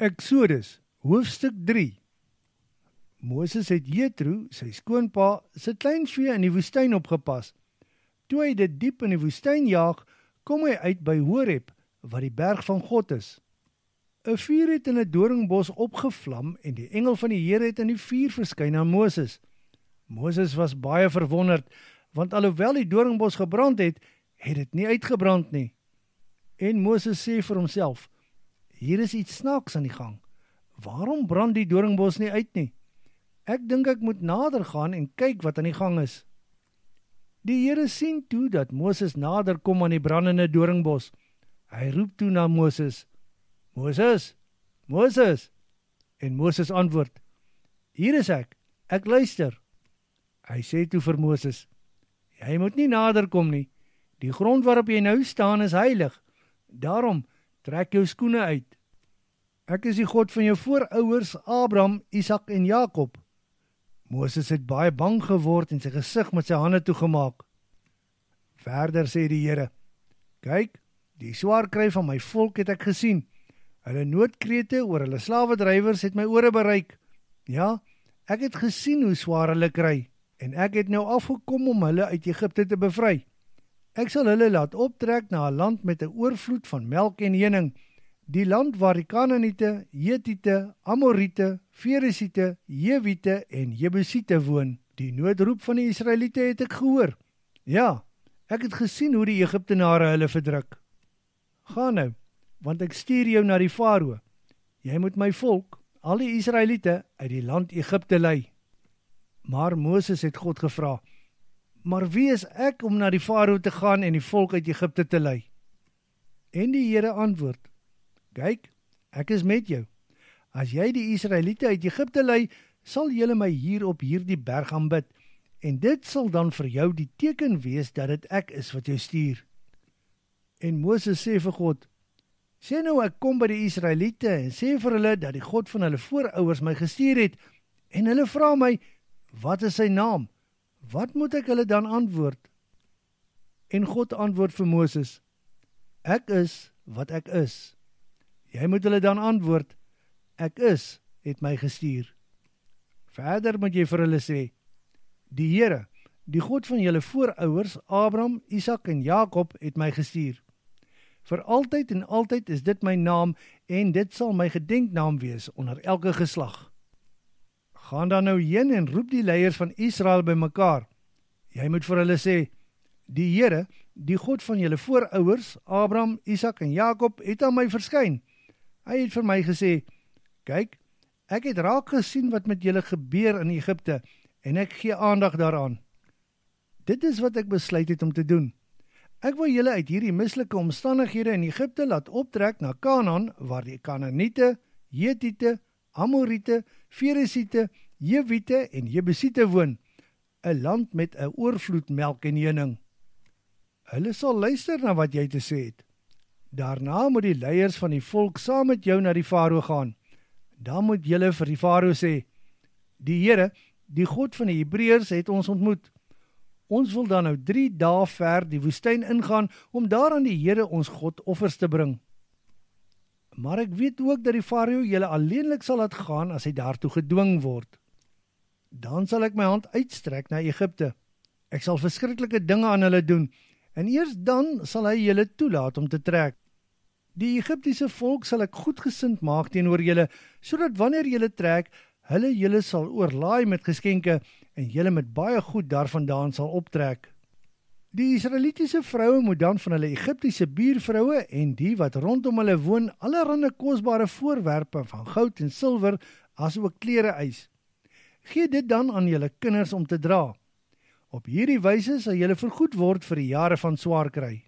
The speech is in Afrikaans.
Eksodus, hoofstuk 3. Moses het Jethro, sy skoonpa, sy kleinvee in die woestyn opgepas. Toe hy dit diep in die woestyn jaag, kom hy uit by Horeb, wat die berg van God is. 'n Vuur het in 'n doringbos opgevlam en die engel van die Here het in die vuur verskyn aan Moses. Moses was baie verwonderd, want alhoewel die doringbos gebrand het, het dit nie uitgebrand nie. En Moses sê vir homself, hier is iets snaaks aan die gang. Waarom brand die doringbos nie uit nie? Ek dink ek moet nader gaan en kyk wat aan die gang is. Die Here sien toe dat Moses nader kom aan die brandende doringbos. Hy roep toe na Moses, Moses, Moses. En Moses antwoord, hier is ek luister. Hy sê toe vir Moses, jy moet nie nader kom nie. Die grond waarop jy nou staan is heilig. Daarom trek jou skoene uit. Ek is die God van jou voorouers Abraham, Isak en Jakob. Moses het baie bang geword en sy gesig met sy hande toegemaak. Verder sê die Here, kyk, die swaar kry van my volk het ek gesien. Hulle noodkrete oor hulle slawedrywers het my ore bereik. Ja, ek het gesien hoe swaar hulle kry, en ek het nou afgekom om hulle uit Egipte te bevry. Ek sal hulle laat optrek na 'n land met 'n oorvloed van melk en honing, die land waar die Kanaaniete, Hetiete, Amoriete, Feresiete, Jewiete en Jebusiete woon. Die noodroep van die Israeliete het ek gehoor. Ja, ek het gesien hoe die Egiptenare hulle verdruk. Ga nou, want ek stuur jou na die Farao. Jy moet my volk, al die Israeliete, uit die land Egipte lei. Maar Moses het God gevra, maar wie is ek om na die Farao te gaan en die volk uit Egipte te lei? En die Here antwoord, kyk, ek is met jou. As jy die Israeliete uit Egipte lei, sal julle my hier op hierdie berg aanbid, en dit sal dan vir jou die teken wees dat dit ek is wat jou stuur. En Moses sê vir God, sê nou ek kom by die Israeliete en sê vir hulle dat die God van hulle voorouers my gestuur het, en hulle vra my, wat is sy naam? Wat moet ek hulle dan antwoord? En God antwoord vir Moses, ek is wat ek is. Jy moet hulle dan antwoord, ek is, het my gestuur. Verder moet jy vir hulle sê, die Here, die God van julle voorouers, Abraham, Isak en Jakob, het my gestuur. Vir altyd en altyd is dit my naam, en dit sal my gedenknaam wees onder elke geslag. Gaan dan nou heen en roep die leiers van Israel bymekaar. Jy moet vir hulle sê, die Here, die God van julle voorouers, Abraham, Isak en Jakob, het aan my verskyn. Hy het vir my gesê, kyk, ek het raak gesien wat met julle gebeur in Egipte, en ek gee aandag daaraan. Dit is wat ek besluit het om te doen. Ek wil julle uit hierdie mislike omstandighede in Egipte laat optrek na Kanaan, waar die Kanaaniete, Hetiete, Amoriete, Feresiete, Jewiete en Jebusiete woon, 'n land met 'n oorvloed melk en honing. Hulle sal luister na wat jy te sê het. Daarna moet die leiers van die volk saam met jou na die Farao gaan. Dan moet julle vir die Farao sê, die Here, die God van die Hebreërs het ons ontmoet. Ons wil dan nou 3 dae ver die woestyn ingaan om daar aan die Here ons God offers te bring. Maar ek weet ook dat die Farao julle alleenlik sal laat gaan as hy daartoe gedwing word. Dan sal ek my hand uitstrek na Egipte. Ek sal verskriklike dinge aan hulle doen, en eers dan sal hy julle toelaat om te trek. Die Egiptiese volk sal ek goedgesind maak teenoor julle, sodat wanneer julle trek, hulle julle sal oorlaai met geskenke, en julle met baie goed daarvandaan sal optrek. Die Israelitiese vroue moet dan van hulle Egiptiese buurvroue en die wat rondom hulle woon allerhande kosbare voorwerpe van goud en silwer, asook klere eis. Gee dit dan aan julle kinders om te dra. Op hierdie wyse sal julle vergoed word vir die jare van swaar kry.